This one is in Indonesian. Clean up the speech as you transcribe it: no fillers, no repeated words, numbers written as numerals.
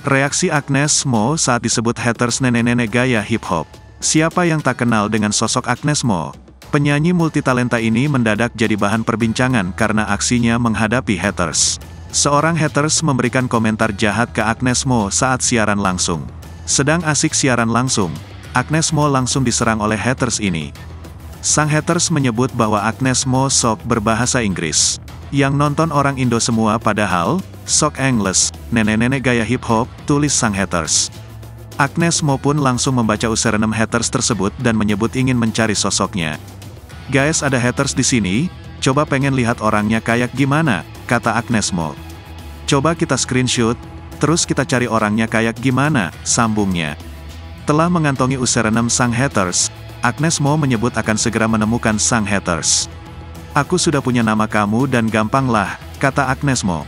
Reaksi Agnes Mo saat disebut haters nenek-nenek gaya hip-hop. Siapa yang tak kenal dengan sosok Agnes Mo? Penyanyi multitalenta ini mendadak jadi bahan perbincangan karena aksinya menghadapi haters. Seorang haters memberikan komentar jahat ke Agnes Mo saat siaran langsung. Sedang asik siaran langsung, Agnes Mo langsung diserang oleh haters ini. Sang haters menyebut bahwa Agnes Mo sok berbahasa Inggris. Yang nonton orang Indo semua padahal, sok English, nenek-nenek gaya hip-hop, tulis sang haters. Agnes Mo pun langsung membaca username haters tersebut dan menyebut ingin mencari sosoknya. Guys, ada haters di sini, coba pengen lihat orangnya kayak gimana, kata Agnes Mo. Coba kita screenshot, terus kita cari orangnya kayak gimana, sambungnya. Telah mengantongi username sang haters, Agnes Mo menyebut akan segera menemukan sang haters. Aku sudah punya nama kamu dan gampang lah, kata Agnes Mo.